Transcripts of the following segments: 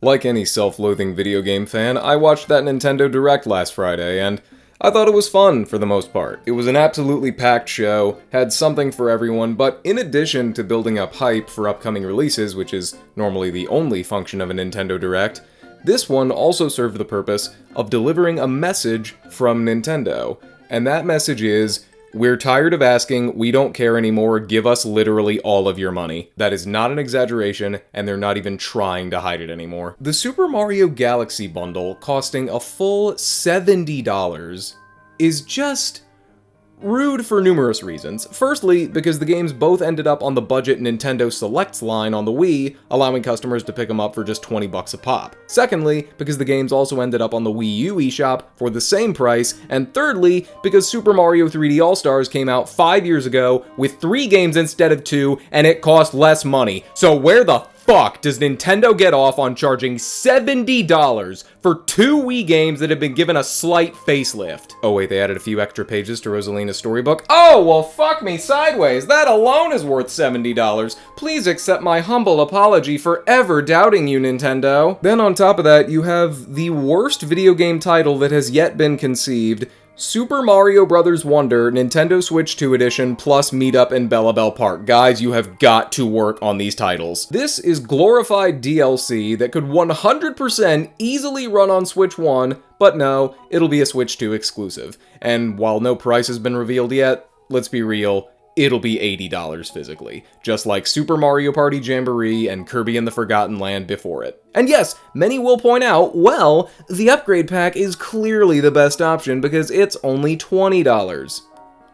Like any self-loathing video game fan, I watched that Nintendo Direct last Friday, and I thought it was fun for the most part. It was an absolutely packed show, had something for everyone, but in addition to building up hype for upcoming releases, which is normally the only function of a Nintendo Direct, this one also served the purpose of delivering a message from Nintendo. And that message is, we're tired of asking, we don't care anymore, give us literally all of your money. That is not an exaggeration, and they're not even trying to hide it anymore. The Super Mario Galaxy bundle, costing a full $70, is just rude for numerous reasons. Firstly, because the games both ended up on the budget Nintendo Selects line on the Wii, allowing customers to pick them up for just 20 bucks a pop. Secondly, because the games also ended up on the Wii U eShop for the same price. And thirdly, because Super Mario 3D All-Stars came out 5 years ago with 3 games instead of 2, and it cost less money. So where the fuck does Nintendo get off on charging $70 for 2 Wii games that have been given a slight facelift? Oh wait, they added a few extra pages to Rosalina's storybook? Oh, well fuck me sideways, that alone is worth $70. Please accept my humble apology for ever doubting you, Nintendo. Then on top of that, you have the worst video game title that has yet been conceived, Super Mario Bros. Wonder Nintendo Switch 2 Edition plus Meetup in Bella Bell Park. Guys, you have got to work on these titles. This is glorified DLC that could 100% easily run on Switch 1, but no, it'll be a Switch 2 exclusive. And while no price has been revealed yet, let's be real, it'll be $80 physically, just like Super Mario Party Jamboree and Kirby and the Forgotten Land before it. And yes, many will point out, well, the upgrade pack is clearly the best option because it's only $20.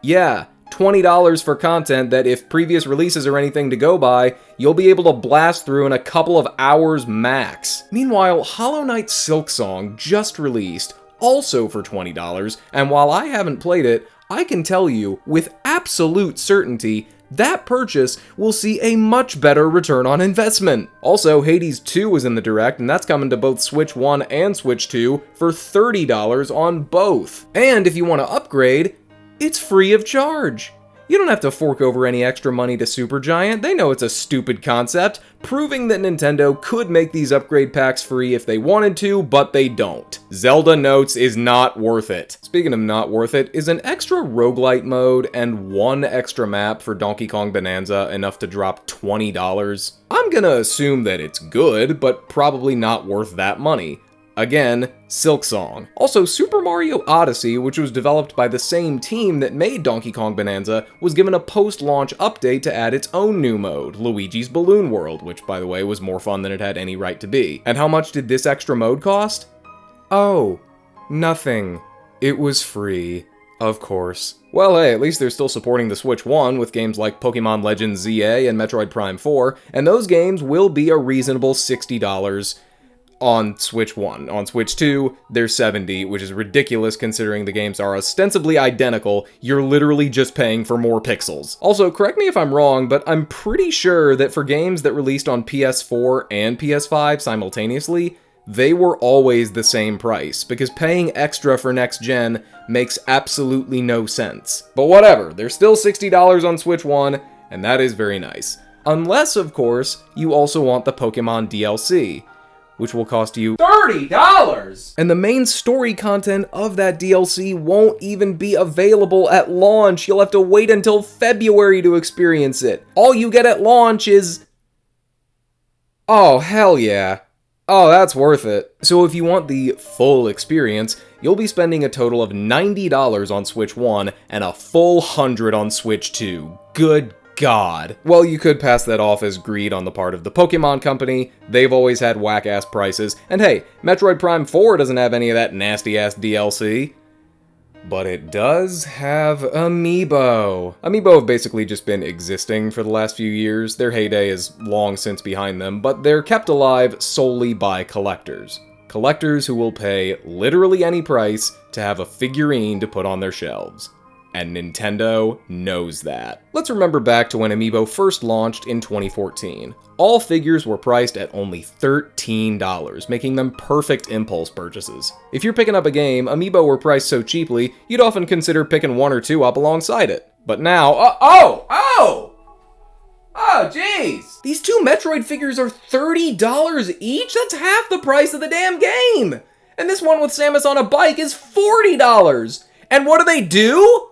Yeah, $20 for content that if previous releases are anything to go by, you'll be able to blast through in a couple of hours max. Meanwhile, Hollow Knight Silksong just released, also for $20, and while I haven't played it, I can tell you with absolute certainty that purchase will see a much better return on investment. Also, Hades 2 is in the Direct, and that's coming to both Switch 1 and Switch 2 for $30 on both. And if you want to upgrade, it's free of charge. You don't have to fork over any extra money to Supergiant, they know it's a stupid concept, proving that Nintendo could make these upgrade packs free if they wanted to, but they don't. Zelda Notes is not worth it. Speaking of not worth it, is an extra roguelite mode and 1 extra map for Donkey Kong Bonanza enough to drop $20? I'm gonna assume that it's good, but probably not worth that money. Again, Silksong. Also, Super Mario Odyssey, which was developed by the same team that made Donkey Kong Bonanza, was given a post-launch update to add its own new mode, Luigi's Balloon World, which, by the way, was more fun than it had any right to be. And how much did this extra mode cost? Oh, nothing. It was free. Of course. Well, hey, at least they're still supporting the Switch 1 with games like Pokemon Legends ZA and Metroid Prime 4, and those games will be a reasonable $60 on Switch 1. On Switch 2, they're $70, which is ridiculous considering the games are ostensibly identical. You're literally just paying for more pixels. Also, correct me if I'm wrong, but I'm pretty sure that for games that released on PS4 and PS5 simultaneously, they were always the same price, because paying extra for next gen makes absolutely no sense. But whatever, they're still $60 on Switch 1, and that is very nice. Unless, of course, you also want the Pokemon DLC, which will cost you $30! And the main story content of that DLC won't even be available at launch. You'll have to wait until February to experience it. All you get at launch is... oh, hell yeah. Oh, that's worth it. So if you want the full experience, you'll be spending a total of $90 on Switch 1 and a full $100 on Switch 2. Good God. Well, you could pass that off as greed on the part of the Pokemon Company. They've always had whack-ass prices. And hey, Metroid Prime 4 doesn't have any of that nasty-ass DLC. But it does have Amiibo. Amiibo have basically just been existing for the last few years. Their heyday is long since behind them, but they're kept alive solely by collectors. Collectors who will pay literally any price to have a figurine to put on their shelves. And Nintendo knows that. Let's remember back to when Amiibo first launched in 2014. All figures were priced at only $13, making them perfect impulse purchases. If you're picking up a game, Amiibo were priced so cheaply, you'd often consider picking 1 or 2 up alongside it. But now, Oh, jeez! These two Metroid figures are $30 each? That's half the price of the damn game! And this one with Samus on a bike is $40! And what do?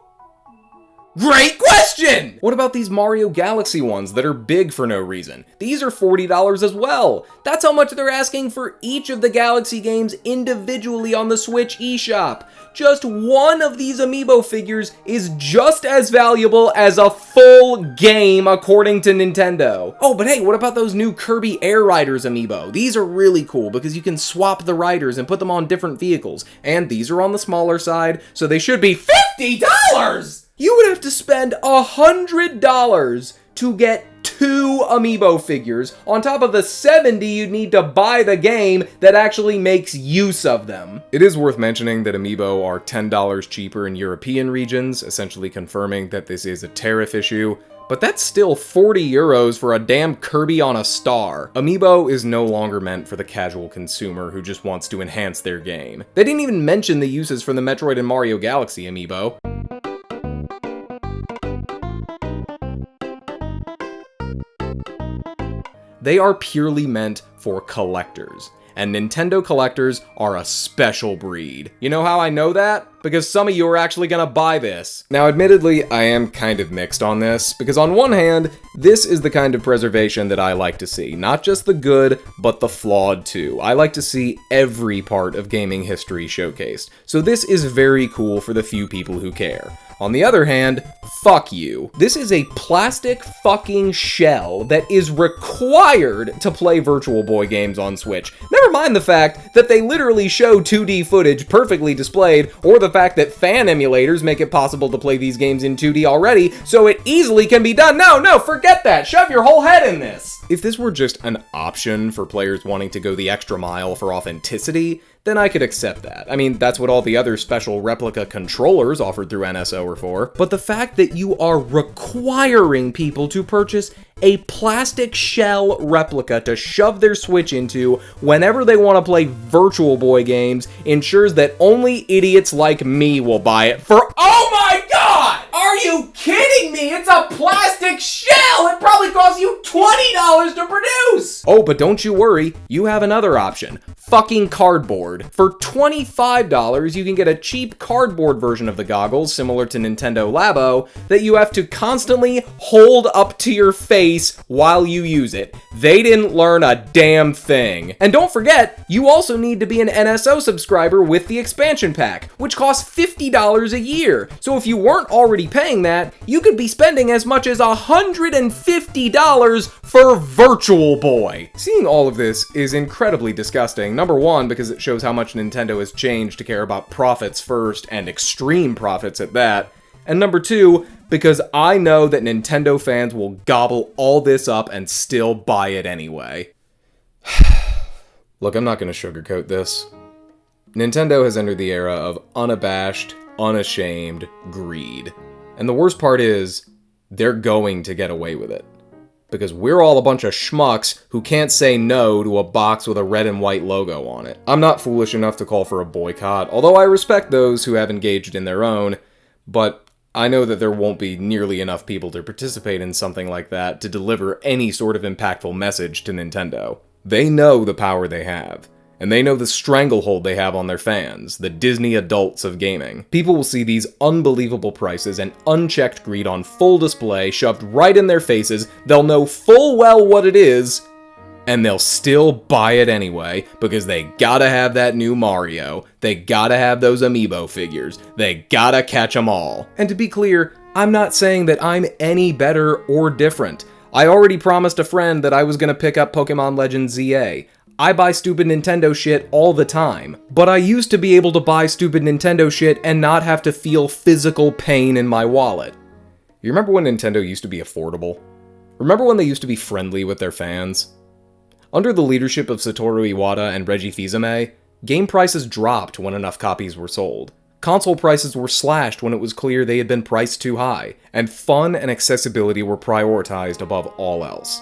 Great question! What about these Mario Galaxy ones that are big for no reason? These are $40 as well. That's how much they're asking for each of the Galaxy games individually on the Switch eShop. Just one of these amiibo figures is just as valuable as a full game according to Nintendo. Oh, but hey, what about those new Kirby Air Riders amiibo? These are really cool because you can swap the riders and put them on different vehicles. And these are on the smaller side, so they should be $50! You would have to spend $100 to get 2 amiibo figures on top of the $70 you'd need to buy the game that actually makes use of them. It is worth mentioning that amiibo are $10 cheaper in European regions, essentially confirming that this is a tariff issue. But that's still 40 euros for a damn Kirby on a star. Amiibo is no longer meant for the casual consumer who just wants to enhance their game. They didn't even mention the uses for the Metroid and Mario Galaxy amiibo. They are purely meant for collectors, and Nintendo collectors are a special breed. You know how I know that? Because some of you are actually gonna buy this. Now, admittedly, I am kind of mixed on this, because on one hand, this is the kind of preservation that I like to see. Not just the good, but the flawed too. I like to see every part of gaming history showcased. So this is very cool for the few people who care. On the other hand, fuck you. This is a plastic fucking shell that is required to play Virtual Boy games on Switch. Never mind the fact that they literally show 2D footage perfectly displayed, or the fact that fan emulators make it possible to play these games in 2D already, so it easily can be done. No, forget that. Shove your whole head in this. If this were just an option for players wanting to go the extra mile for authenticity, then I could accept that. I mean, that's what all the other special replica controllers offered through NSO are for. But the fact that you are requiring people to purchase a plastic shell replica to shove their Switch into whenever they want to play Virtual Boy games ensures that only idiots like me will buy it for— oh my god! Are you kidding me? It's a plastic shell! It probably costs you $20 to produce! Oh, but don't you worry, you have another option. Fucking cardboard. For $25, you can get a cheap cardboard version of the goggles, similar to Nintendo Labo, that you have to constantly hold up to your face while you use it. They didn't learn a damn thing. And don't forget, you also need to be an NSO subscriber with the expansion pack, which costs $50 a year. So if you weren't already paying that, you could be spending as much as $150 for Virtual Boy. Seeing all of this is incredibly disgusting. Number one, because it shows how much Nintendo has changed to care about profits first, and extreme profits at that. And number two, because I know that Nintendo fans will gobble all this up and still buy it anyway. Look, I'm not going to sugarcoat this. Nintendo has entered the era of unabashed, unashamed greed. And the worst part is, they're going to get away with it. Because we're all a bunch of schmucks who can't say no to a box with a red and white logo on it. I'm not foolish enough to call for a boycott, although I respect those who have engaged in their own, but I know that there won't be nearly enough people to participate in something like that to deliver any sort of impactful message to Nintendo. They know the power they have. And they know the stranglehold they have on their fans, the Disney adults of gaming. People will see these unbelievable prices and unchecked greed on full display shoved right in their faces, they'll know full well what it is, and they'll still buy it anyway, because they gotta have that new Mario, they gotta have those amiibo figures, they gotta catch them all. And to be clear, I'm not saying that I'm any better or different. I already promised a friend that I was gonna pick up Pokemon Legends ZA. I buy stupid Nintendo shit all the time, but I used to be able to buy stupid Nintendo shit and not have to feel physical pain in my wallet. You remember when Nintendo used to be affordable? Remember when they used to be friendly with their fans? Under the leadership of Satoru Iwata and Reggie Fils-Aimé, game prices dropped when enough copies were sold. Console prices were slashed when it was clear they had been priced too high, and fun and accessibility were prioritized above all else.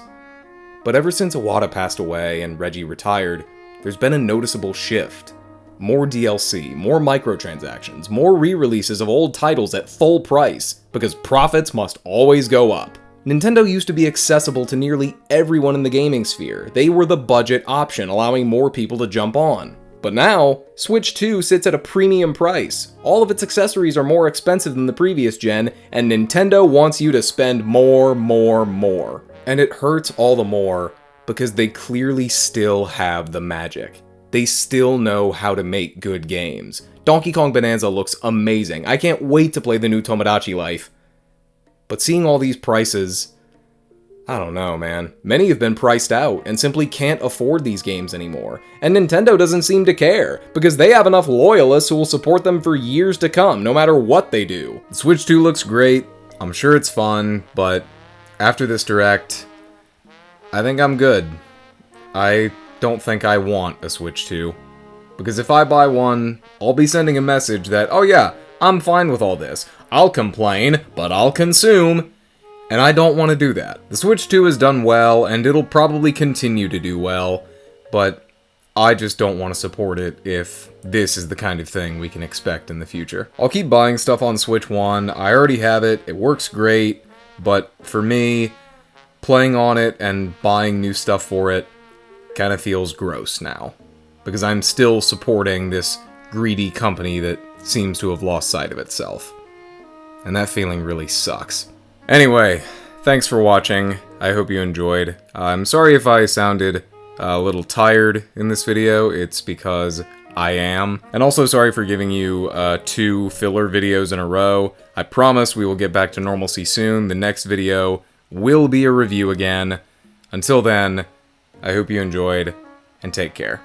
But ever since Iwata passed away and Reggie retired, there's been a noticeable shift. More DLC, more microtransactions, more re-releases of old titles at full price, because profits must always go up. Nintendo used to be accessible to nearly everyone in the gaming sphere. They were the budget option, allowing more people to jump on. But now, Switch 2 sits at a premium price. All of its accessories are more expensive than the previous gen, and Nintendo wants you to spend more. And it hurts all the more because they clearly still have the magic. They still know how to make good games. Donkey Kong Bonanza looks amazing. I can't wait to play the new Tomodachi Life. But seeing all these prices, I don't know, man. Many have been priced out and simply can't afford these games anymore. And Nintendo doesn't seem to care, because they have enough loyalists who will support them for years to come, no matter what they do. The Switch 2 looks great. I'm sure it's fun, but after this Direct, I think I'm good. I don't think I want a Switch 2. Because if I buy one, I'll be sending a message that, oh yeah, I'm fine with all this. I'll complain, but I'll consume. And I don't want to do that. The Switch 2 has done well, and it'll probably continue to do well, but I just don't want to support it if this is the kind of thing we can expect in the future. I'll keep buying stuff on Switch 1. I already have it. It works great, but for me, playing on it and buying new stuff for it kind of feels gross now, because I'm still supporting this greedy company that seems to have lost sight of itself. And that feeling really sucks. Anyway, thanks for watching. I hope you enjoyed. I'm sorry if I sounded a little tired in this video. It's because I am. And also sorry for giving you 2 filler videos in a row. I promise we will get back to normalcy soon. The next video will be a review again. Until then, I hope you enjoyed, and take care.